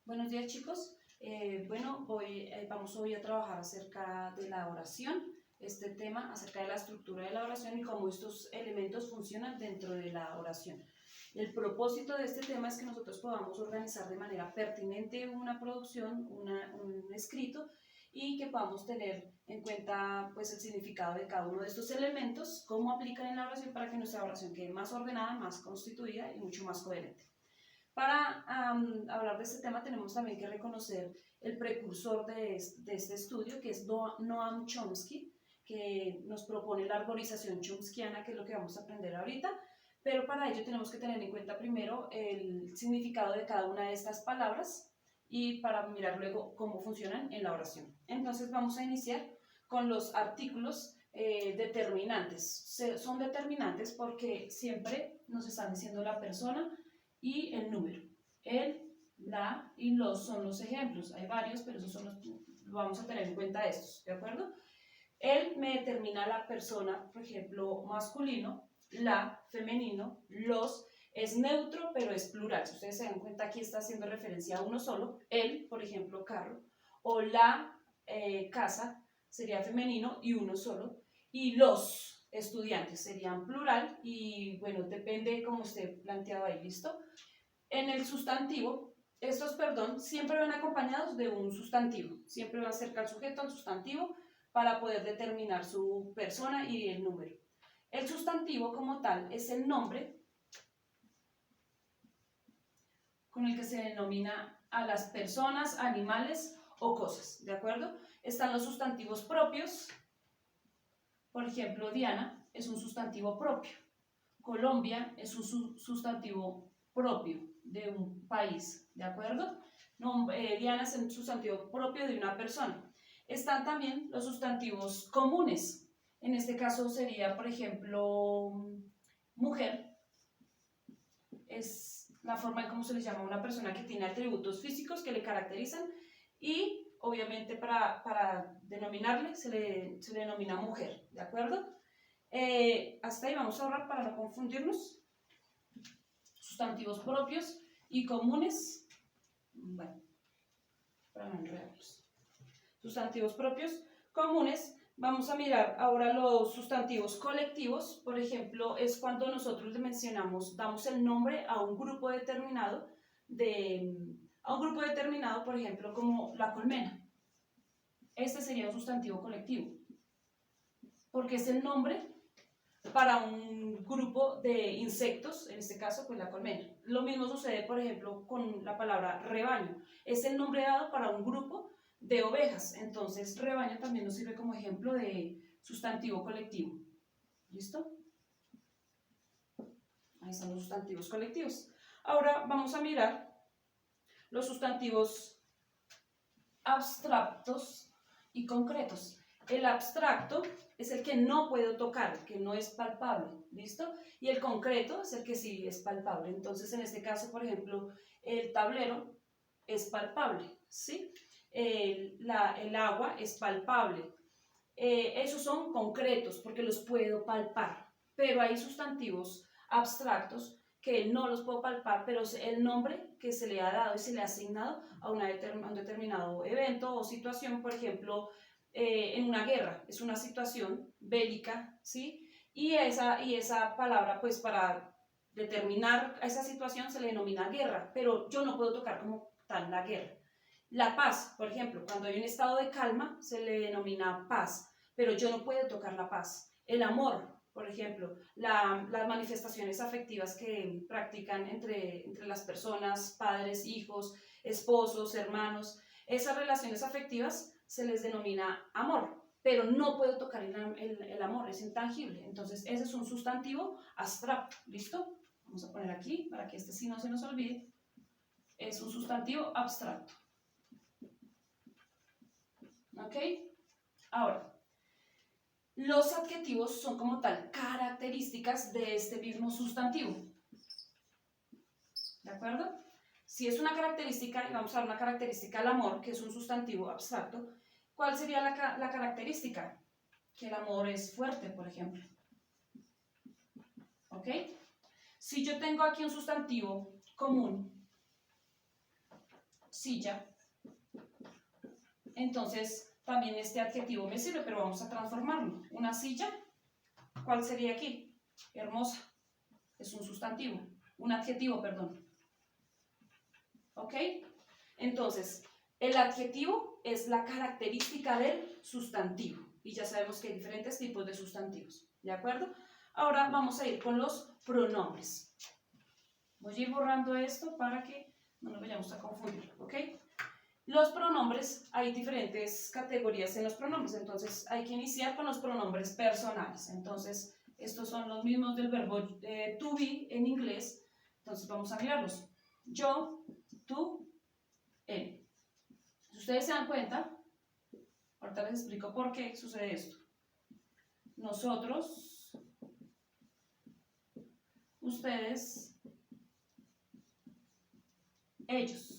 Buenos días, chicos. Vamos hoy a trabajar acerca de la oración, este tema acerca de la estructura de la oración y cómo estos elementos funcionan dentro de la oración. El propósito de este tema es que nosotros podamos organizar de manera pertinente una producción, un escrito, y que podamos tener en cuenta pues, el significado de cada uno de estos elementos, cómo aplican en la oración para que nuestra oración quede más ordenada, más constituida y mucho más coherente. Para hablar de este tema tenemos también que reconocer el precursor de este estudio, que es Noam Chomsky, que nos propone la arborización chomskiana, que es lo que vamos a aprender ahorita, pero para ello tenemos que tener en cuenta primero el significado de cada una de estas palabras y para mirar luego cómo funcionan en la oración. Entonces vamos a iniciar con los artículos determinantes. Son determinantes porque siempre nos están diciendo la persona y el número. El, la y los son los ejemplos. Hay varios, pero esos son vamos a tener en cuenta estos, ¿de acuerdo? El me determina la persona, por ejemplo, masculino, la, femenino, los, es neutro, pero es plural. Si ustedes se dan cuenta, aquí está haciendo referencia a uno solo. El, por ejemplo, carro, o la, casa, sería femenino y uno solo. Y los estudiantes serían plural y, bueno, depende como esté planteado ahí, ¿listo? En el sustantivo, siempre van acompañados de un sustantivo. Siempre van cerca al sujeto, al sustantivo, para poder determinar su persona y el número. El sustantivo como tal es el nombre con el que se denomina a las personas, animales o cosas, ¿de acuerdo? Están los sustantivos propios. Por ejemplo, Diana es un sustantivo propio. Colombia es un sustantivo propio de un país, ¿de acuerdo? Diana es un sustantivo propio de una persona. Están también los sustantivos comunes. En este caso sería, por ejemplo, mujer. Es la forma en cómo se le llama a una persona que tiene atributos físicos que le caracterizan y obviamente para denominarle se le denomina mujer, ¿de acuerdo? Hasta ahí vamos a ahorrar para no confundirnos. Sustantivos propios y comunes. Bueno, para no enredarlos. Sustantivos propios, comunes. Vamos a mirar ahora los sustantivos colectivos. Por ejemplo, es cuando nosotros le mencionamos, damos el nombre a un grupo determinado, por ejemplo, como la colmena. Este sería un sustantivo colectivo, porque es el nombre para un grupo de insectos, en este caso, pues la colmena. Lo mismo sucede, por ejemplo, con la palabra rebaño. Es el nombre dado para un grupo de ovejas. Entonces, rebaño también nos sirve como ejemplo de sustantivo colectivo. ¿Listo? Ahí están los sustantivos colectivos. Ahora vamos a mirar los sustantivos abstractos y concretos. El abstracto es el que no puedo tocar, que no es palpable, ¿listo? Y el concreto es el que sí es palpable. Entonces, en este caso, por ejemplo, el tablero es palpable, ¿sí? El agua es palpable. Esos son concretos porque los puedo palpar, pero hay sustantivos abstractos que no los puedo palpar, pero es el nombre que se le ha dado y se le ha asignado a un determinado evento o situación, por ejemplo, en una guerra, es una situación bélica, ¿sí? Y esa palabra, pues para determinar esa situación se le denomina guerra, pero yo no puedo tocar como tal la guerra. La paz, por ejemplo, cuando hay un estado de calma se le denomina paz, pero yo no puedo tocar la paz. El amor, por ejemplo, las manifestaciones afectivas que practican entre las personas, padres, hijos, esposos, hermanos, esas relaciones afectivas se les denomina amor, pero no puedo tocar el amor, es intangible. Entonces, ese es un sustantivo abstracto, ¿listo? Vamos a poner aquí para que este sí no se nos olvide. Es un sustantivo abstracto. ¿Ok? Ahora, los adjetivos son como tal características de este mismo sustantivo. ¿De acuerdo? Si es una característica, y vamos a dar una característica al amor, que es un sustantivo abstracto, ¿cuál sería la característica? Que el amor es fuerte, por ejemplo. ¿Ok? Si yo tengo aquí un sustantivo común, silla. Entonces, también este adjetivo me sirve, pero vamos a transformarlo. Una silla, ¿cuál sería aquí? Hermosa. Es un sustantivo. Un adjetivo, perdón. ¿Ok? Entonces, el adjetivo es la característica del sustantivo. Y ya sabemos que hay diferentes tipos de sustantivos. ¿De acuerdo? Ahora vamos a ir con los pronombres. Voy a ir borrando esto para que no nos vayamos a confundir. ¿Ok? Los pronombres, hay diferentes categorías en los pronombres. Entonces, hay que iniciar con los pronombres personales. Entonces, estos son los mismos del verbo to be en inglés. Entonces, vamos a mirarlos. Yo, tú, él. Si ustedes se dan cuenta, ahorita les explico por qué sucede esto. Nosotros, ustedes, ellos.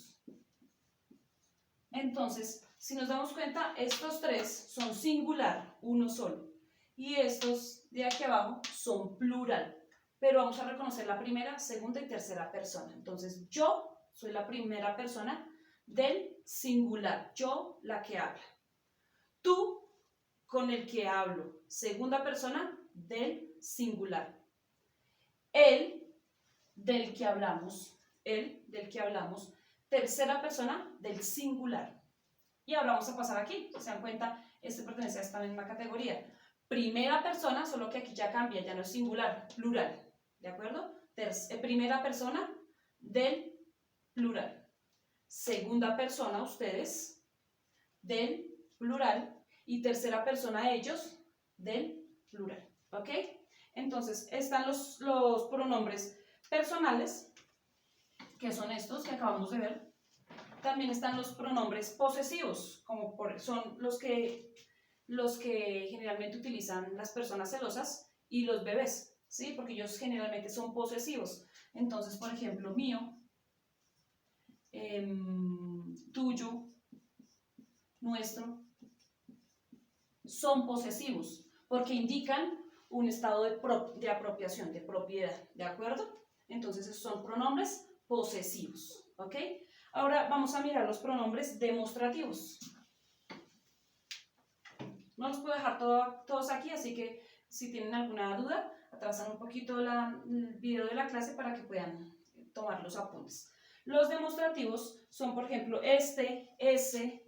Entonces, si nos damos cuenta, estos tres son singular, uno solo. Y estos de aquí abajo son plural. Pero vamos a reconocer la primera, segunda y tercera persona. Entonces, yo soy la primera persona del singular. Yo, la que habla. Tú, con el que hablo. Segunda persona del singular. Él, del que hablamos. Él, del que hablamos. Tercera persona del singular. Y ahora vamos a pasar aquí. Si se dan cuenta, este pertenece a esta misma categoría. Primera persona, solo que aquí ya cambia, ya no es singular, plural. ¿De acuerdo? Primera persona del plural. Segunda persona, ustedes, del plural. Y tercera persona, ellos, del plural. ¿Ok? Entonces, están los pronombres personales, que son estos que acabamos de ver. También están los pronombres posesivos, como son los que generalmente utilizan las personas celosas y los bebés, ¿sí? Porque ellos generalmente son posesivos. Entonces, por ejemplo, mío, tuyo, nuestro, son posesivos, porque indican un estado de apropiación, de propiedad, ¿de acuerdo? Entonces, esos son pronombres posesivos, ¿ok? Ahora vamos a mirar los pronombres demostrativos. No los puedo dejar todos aquí, así que si tienen alguna duda, atrasan un poquito el video de la clase para que puedan tomar los apuntes. Los demostrativos son, por ejemplo, este, ese,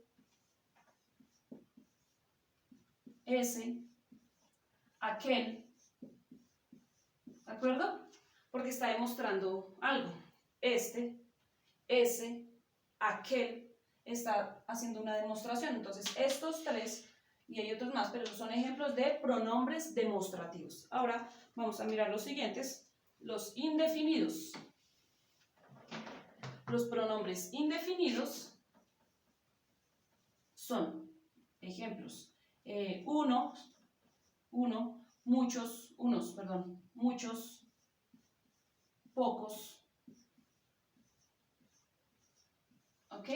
aquel, ¿de acuerdo? Porque está demostrando algo. Este, ese, aquel, está haciendo una demostración. Entonces, estos tres, y hay otros más, pero son ejemplos de pronombres demostrativos. Ahora vamos a mirar los siguientes, los indefinidos. Los pronombres indefinidos son ejemplos. Uno, muchos, pocos. ¿Ok?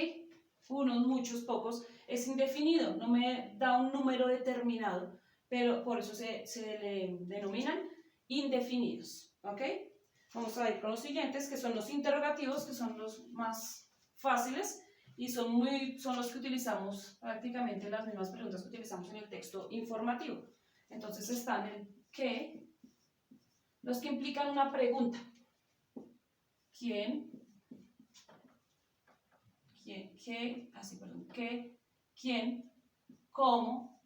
Unos, muchos, pocos. Es indefinido, no me da un número determinado, pero por eso se le denominan indefinidos. ¿Ok? Vamos a ir con los siguientes, que son los interrogativos, que son los más fáciles y son los que utilizamos prácticamente las mismas preguntas que utilizamos en el texto informativo. Entonces están el qué, los que implican una pregunta. ¿Quién? ¿Qué? ¿Qué? ¿Quién? ¿Cómo?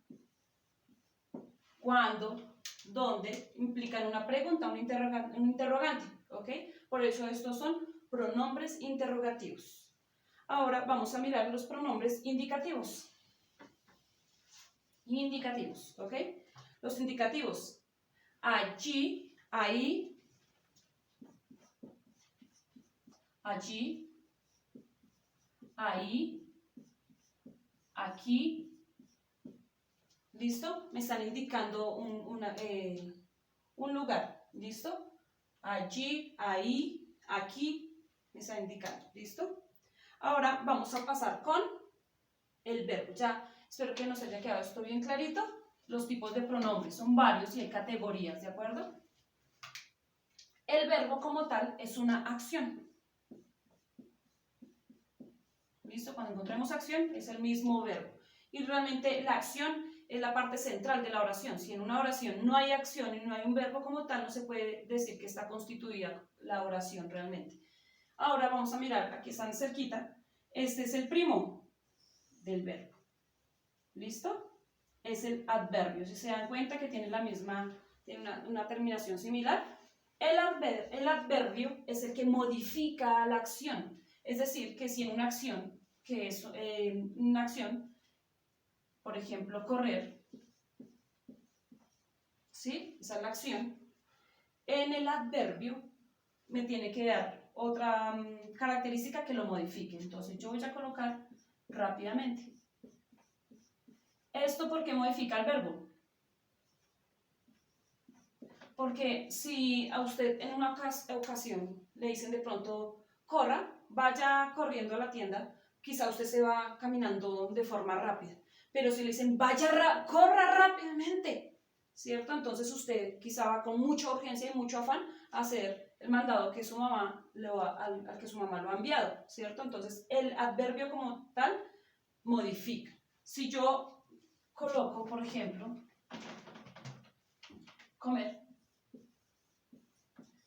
¿Cuándo? ¿Dónde? Implican una pregunta, un interrogante, ¿ok? Por eso estos son pronombres interrogativos. Ahora vamos a mirar los pronombres indicativos. Indicativos, ¿ok? Los indicativos, allí, ahí, allí, ahí, aquí. ¿Listo? Me están indicando un lugar. ¿Listo? Allí, ahí, aquí, me están indicando. ¿Listo? Ahora vamos a pasar con el verbo. Ya espero que nos haya quedado esto bien clarito. Los tipos de pronombres son varios y hay categorías, ¿de acuerdo? El verbo como tal es una acción. ¿Listo? Cuando encontremos acción es el mismo verbo. Y realmente la acción es la parte central de la oración. Si en una oración no hay acción y no hay un verbo como tal, no se puede decir que está constituida la oración realmente. Ahora vamos a mirar, aquí están cerquita. Este es el primo del verbo. ¿Listo? Es el adverbio. Si se dan cuenta que tiene la misma, tiene una terminación similar. El adverbio es el que modifica la acción. Es decir, que si en una acción, que es una acción, por ejemplo, correr, ¿sí? Esa es la acción. En el adverbio me tiene que dar otra característica que lo modifique. Entonces yo voy a colocar rápidamente. ¿Esto por qué modifica el verbo? Porque si a usted en una ocasión le dicen de pronto, corra, vaya corriendo a la tienda, quizá usted se va caminando de forma rápida. Pero si le dicen, corra rápidamente, ¿cierto? Entonces usted quizá va con mucha urgencia y mucho afán a hacer el mandado que su mamá al que su mamá lo ha enviado, ¿cierto? Entonces el adverbio como tal modifica. Si yo coloco, por ejemplo, comer,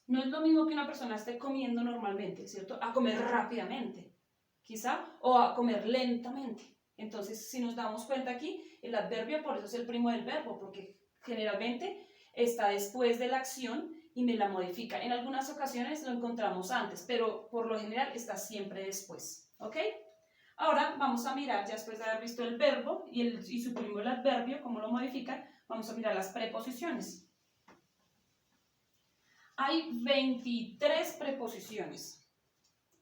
no es lo mismo que una persona esté comiendo normalmente, ¿cierto? A comer rápidamente, quizá, o a comer lentamente. Entonces, si nos damos cuenta aquí, el adverbio por eso es el primo del verbo, porque generalmente está después de la acción y me la modifica. En algunas ocasiones lo encontramos antes, pero por lo general está siempre después, ¿ok? Ahora vamos a mirar, ya después de haber visto el verbo y su primo el adverbio, cómo lo modifican, vamos a mirar las preposiciones. Hay 23 preposiciones.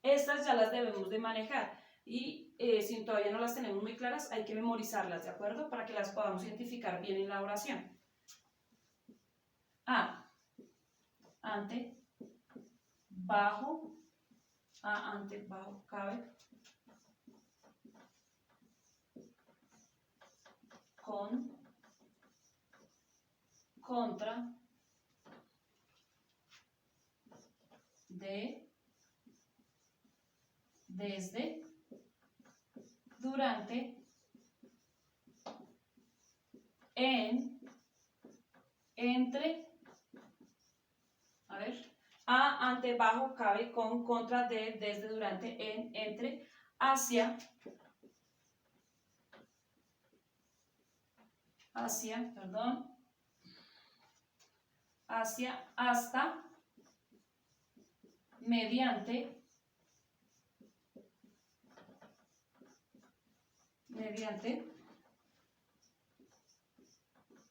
Estas ya las debemos de manejar y si todavía no las tenemos muy claras, hay que memorizarlas, ¿de acuerdo? Para que las podamos identificar bien en la oración. A, ante, bajo, a, ante, bajo, cabe, con, contra, de, desde, durante, en, entre, a ver, a, ante, bajo, cabe, con, contra, de, desde, durante, en, entre, hacia, perdón, hacia, hasta, mediante,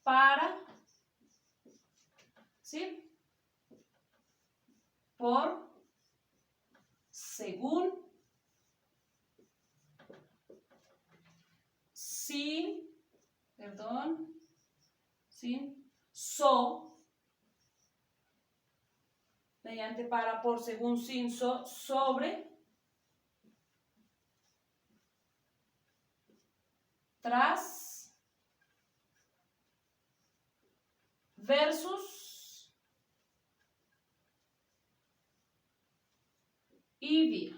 para, ¿sí? Por, según, sin, perdón, sin, mediante, para, por, según, sin, sobre, tras, versus y vía.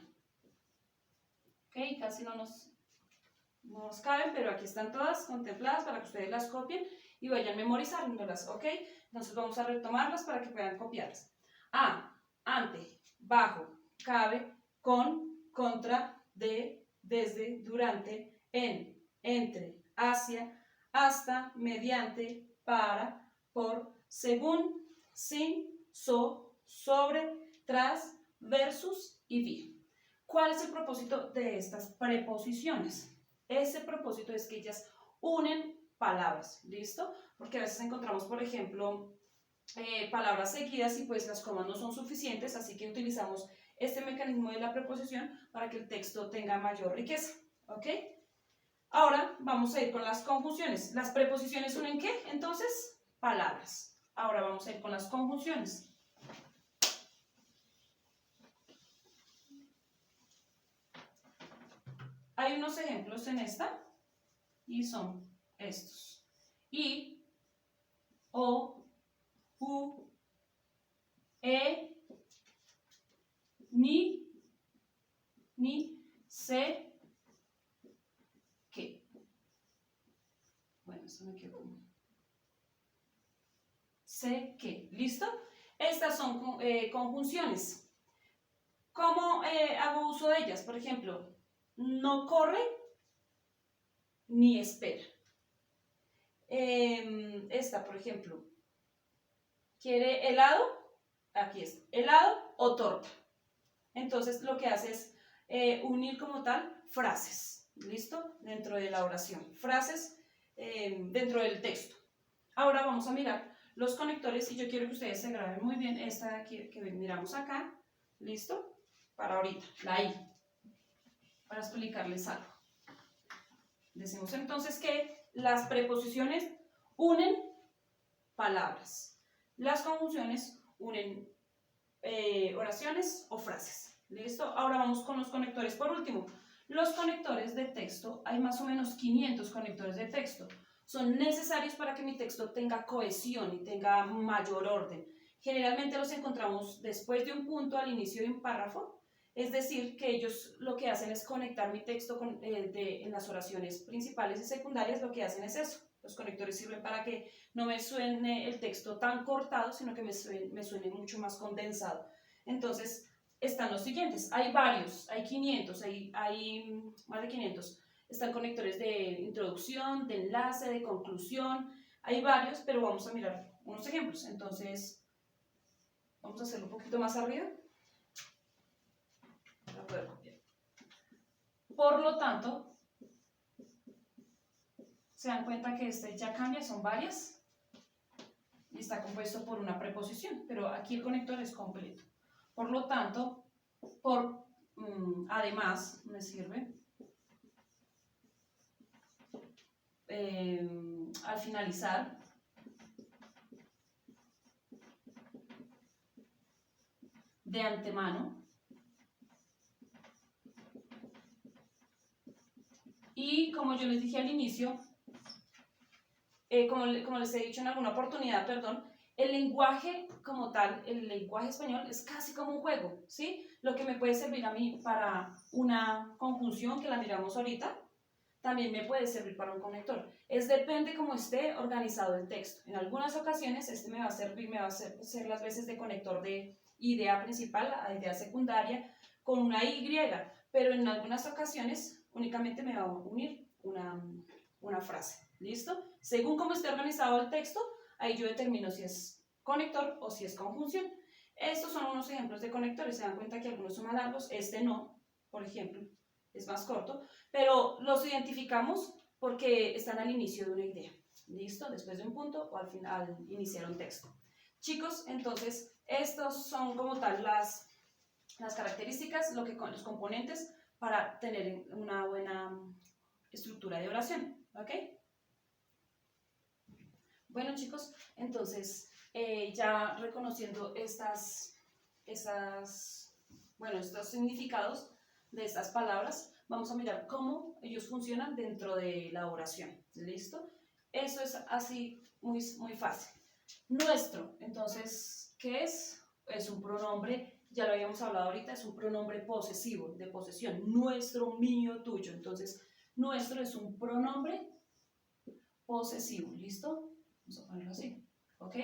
Ok, casi no nos caben, pero aquí están todas contempladas para que ustedes las copien y vayan memorizándolas, ¿ok? Entonces vamos a retomarlas para que puedan copiarlas. A, ante, bajo, cabe, con, contra, de, desde, durante, en, entre, hacia, hasta, mediante, para, por, según, sin, sobre, tras, versus y vía. ¿Cuál es el propósito de estas preposiciones? Ese propósito es que ellas unen palabras, ¿listo? Porque a veces encontramos, por ejemplo, palabras seguidas y pues las comas no son suficientes, así que utilizamos este mecanismo de la preposición para que el texto tenga mayor riqueza, ¿ok? Ahora vamos a ir con las conjunciones. ¿Las preposiciones unen qué? Entonces, palabras. Ahora vamos a ir con las conjunciones. Hay unos ejemplos en esta y son estos. I, o, u, ni, se, se me quedó. Sé que, ¿listo? Estas son conjunciones. ¿Cómo hago uso de ellas? Por ejemplo, no corre ni espera. Esta, por ejemplo, ¿quiere helado? Aquí está, helado o torta. Entonces lo que hace es unir como tal frases, ¿listo? Dentro de la oración, frases dentro del texto. Ahora vamos a mirar los conectores y yo quiero que ustedes se graben muy bien esta que miramos acá, ¿listo? Para ahorita, la I, para explicarles algo. Decimos entonces que las preposiciones unen palabras, las conjunciones unen oraciones o frases. ¿Listo? Ahora vamos con los conectores. Por último, los conectores de texto, hay más o menos 500 conectores de texto. Son necesarios para que mi texto tenga cohesión y tenga mayor orden. Generalmente los encontramos después de un punto al inicio de un párrafo. Es decir, que ellos lo que hacen es conectar mi texto en las oraciones principales y secundarias. Lo que hacen es eso. Los conectores sirven para que no me suene el texto tan cortado, sino que me suene mucho más condensado. Entonces, están los siguientes. Hay varios, hay 500, hay más de 500. Están conectores de introducción, de enlace, de conclusión. Hay varios, pero vamos a mirar unos ejemplos. Entonces, vamos a hacerlo un poquito más arriba para poder copiar. Por lo tanto, se dan cuenta que este ya cambia, son varias y está compuesto por una preposición, pero aquí el conector es completo. Por lo tanto, además, me sirve al finalizar de antemano y como yo les dije al inicio, como les he dicho en alguna oportunidad, perdón, el lenguaje como tal, el lenguaje español es casi como un juego, ¿sí? Lo que me puede servir a mí para una conjunción, que la miramos ahorita, también me puede servir para un conector. Depende cómo esté organizado el texto. En algunas ocasiones este me va a servir, me va a ser las veces de conector de idea principal a idea secundaria con una Y, pero en algunas ocasiones únicamente me va a unir una frase. ¿Listo? Según cómo esté organizado el texto, ahí yo determino si es conector o si es conjunción. Estos son unos ejemplos de conectores. Se dan cuenta que algunos son más largos, este no, por ejemplo, es más corto, pero los identificamos porque están al inicio de una idea. ¿Listo? Después de un punto o al final, al iniciar un texto. Chicos, entonces, estos son como tal las características, los componentes para tener una buena estructura de oración. ¿Ok? Bueno, chicos, entonces, ya reconociendo estos significados de estas palabras, vamos a mirar cómo ellos funcionan dentro de la oración. ¿Listo? Eso es así muy, muy fácil. Nuestro, entonces, ¿qué es? Es un pronombre, ya lo habíamos hablado ahorita, es un pronombre posesivo, de posesión. Nuestro, mío, tuyo. Entonces, nuestro es un pronombre posesivo. ¿Listo? Vamos a ponerlo así. ¿Ok?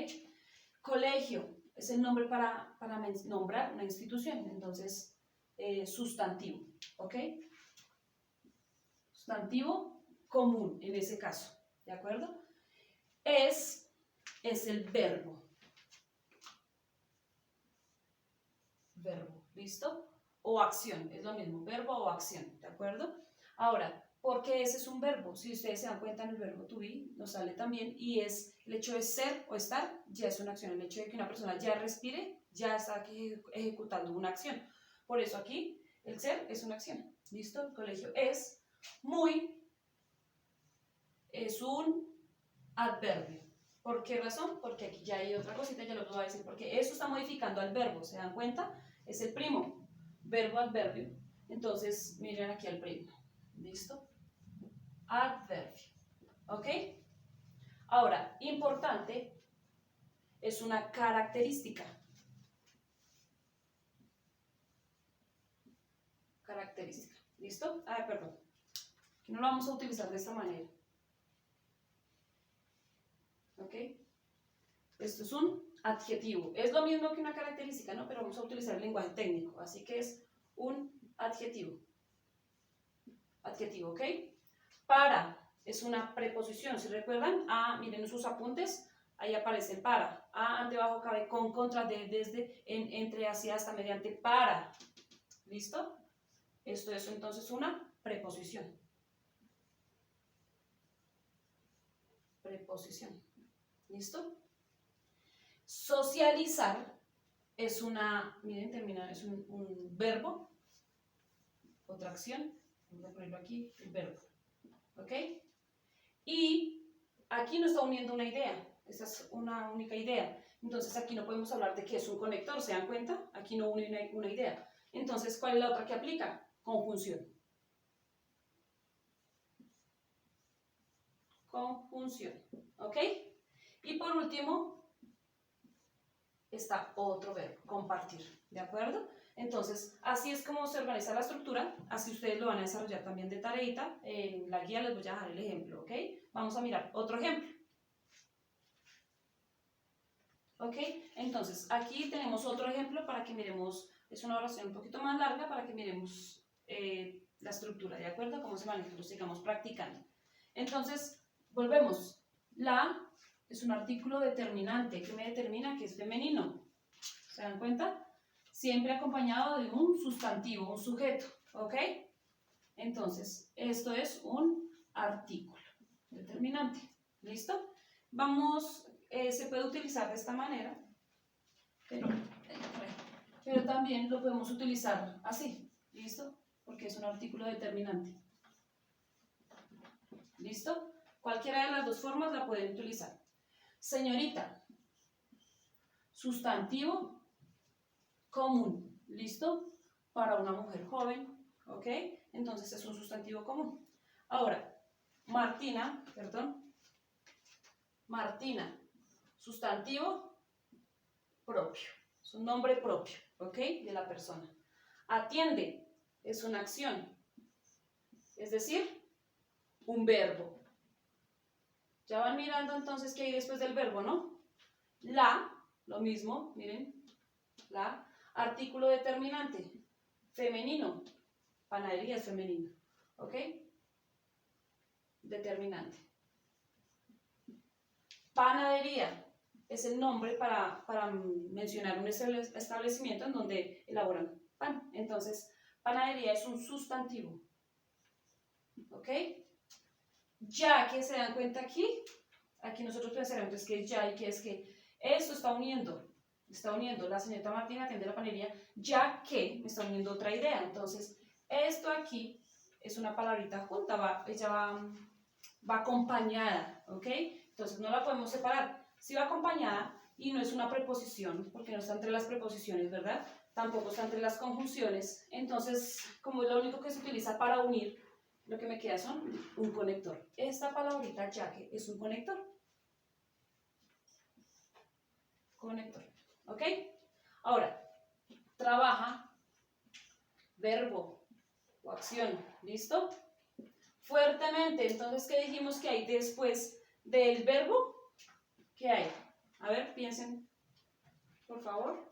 Colegio es el nombre para nombrar una institución. Entonces, sustantivo. ¿Ok? Sustantivo común en ese caso. ¿De acuerdo? Es el verbo. Verbo. ¿Listo? O acción. Es lo mismo. Verbo o acción. ¿De acuerdo? Ahora, porque ese es un verbo. Si ustedes se dan cuenta en el verbo to be, nos sale también, y es el hecho de ser o estar, ya es una acción. El hecho de que una persona ya respire, ya está aquí ejecutando una acción. Por eso aquí, el ser es una acción. ¿Listo? El colegio es un adverbio. ¿Por qué razón? Porque aquí ya hay otra cosita, ya lo voy a decir, porque eso está modificando al verbo. ¿Se dan cuenta? Es el primo. Verbo, adverbio. Entonces, miren aquí al primo. ¿Listo? Adverbio. ¿Ok? Ahora, importante, es una característica. Característica. ¿Listo? Perdón. No lo vamos a utilizar de esta manera. ¿Ok? Esto es un adjetivo. Es lo mismo que una característica, ¿no? Pero vamos a utilizar el lenguaje técnico. Así que es un adjetivo. Adjetivo, ¿ok? Para es una preposición. ¿Se recuerdan? Miren en sus apuntes. Ahí aparece el para. Ante, bajo, cabe, con, contra, de, desde, en, entre, hacia, hasta, mediante, para. ¿Listo? Esto es entonces una preposición. Preposición. ¿Listo? Socializar es una, miren, terminar, es un verbo, otra acción. Vamos a ponerlo aquí, el verbo. ¿Ok? Y aquí nos está uniendo una idea. Esta es una única idea. Entonces aquí no podemos hablar de que es un conector, ¿se dan cuenta? Aquí no une una idea. Entonces, ¿cuál es la otra que aplica? Conjunción. Conjunción. ¿Ok? Y por último, está otro verbo, compartir. ¿De acuerdo? Entonces, así es como se organiza la estructura. Así ustedes lo van a desarrollar también de tareita. En la guía les voy a dejar el ejemplo. ¿Ok? Vamos a mirar otro ejemplo. ¿Ok? Entonces, aquí tenemos otro ejemplo para que miremos, es una oración un poquito más larga para que miremos la estructura, ¿de acuerdo? Cómo se maneja, lo sigamos practicando. Entonces, volvemos. La es un artículo determinante que me determina que es femenino. ¿Se dan cuenta? Siempre acompañado de un sustantivo, un sujeto, ¿ok? Entonces, esto es un artículo determinante. ¿Listo? Vamos, se puede utilizar de esta manera, pero también lo podemos utilizar así, ¿listo? Porque es un artículo determinante. ¿Listo? Cualquiera de las dos formas la pueden utilizar. Señorita, sustantivo común, ¿listo? Para una mujer joven, ¿ok? Entonces es un sustantivo común. Ahora, Martina, sustantivo propio, es un nombre propio, ¿ok? De la persona. Atiende, es una acción, es decir, un verbo. Ya van mirando entonces qué hay después del verbo, ¿no? La, lo mismo, miren, la, artículo determinante, femenino, panadería es femenino, ¿ok? Determinante. Panadería es el nombre para mencionar un establecimiento en donde elaboran pan. Entonces, panadería es un sustantivo, ¿ok? Ya que se dan cuenta aquí nosotros pensaremos que es ya y que es que esto está uniendo la señorita Martina atiende la panadería, ya que me está uniendo otra idea. Entonces, esto aquí es una palabrita junta, ella va acompañada, ¿ok? Entonces no la podemos separar. Si va acompañada y no es una preposición, porque no está entre las preposiciones, ¿verdad? Tampoco está entre las conjunciones. Entonces, como es lo único que se utiliza para unir, lo que me queda son un conector. Esta palabrita ya que es un conector. Conector, ¿ok? Ahora, trabaja, verbo o acción, ¿listo? Fuertemente, entonces, ¿qué dijimos que hay después del verbo? ¿Qué hay? A ver, piensen, por favor.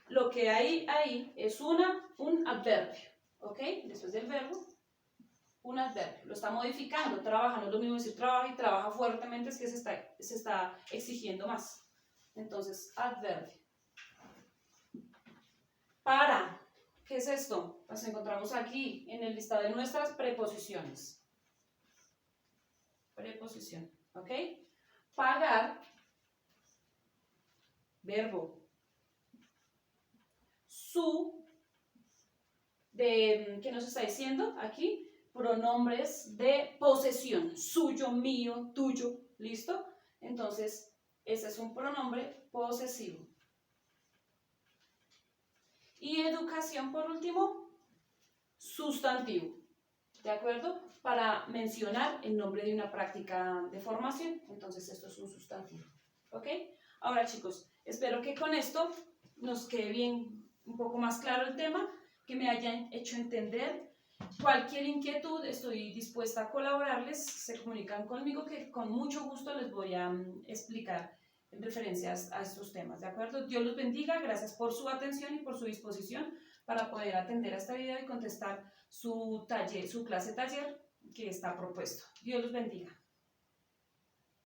Lo que hay ahí es un adverbio, ¿ok? Después del verbo, un adverbio. Lo está modificando, trabaja, no es lo mismo decir trabaja y trabaja fuertemente, es que se está exigiendo más. Entonces, adverbio. Para, ¿qué es esto? Las encontramos aquí, en el listado de nuestras preposiciones. Preposición, ¿ok? Pagar, verbo. Su, ¿qué nos está diciendo aquí? Pronombres de posesión, suyo, mío, tuyo, ¿listo? Entonces, ese es un pronombre posesivo. Y educación, por último, sustantivo, ¿de acuerdo? Para mencionar el nombre de una práctica de formación, entonces esto es un sustantivo, ¿ok? Ahora, chicos, espero que con esto nos quede bien, un poco más claro el tema, que me hayan hecho entender Cualquier inquietud, estoy dispuesta a colaborarles, se comunican conmigo que con mucho gusto les voy a explicar en referencias a estos temas, ¿de acuerdo? Dios los bendiga, gracias por su atención y por su disposición para poder atender a esta video y contestar su clase taller que está propuesto. Dios los bendiga.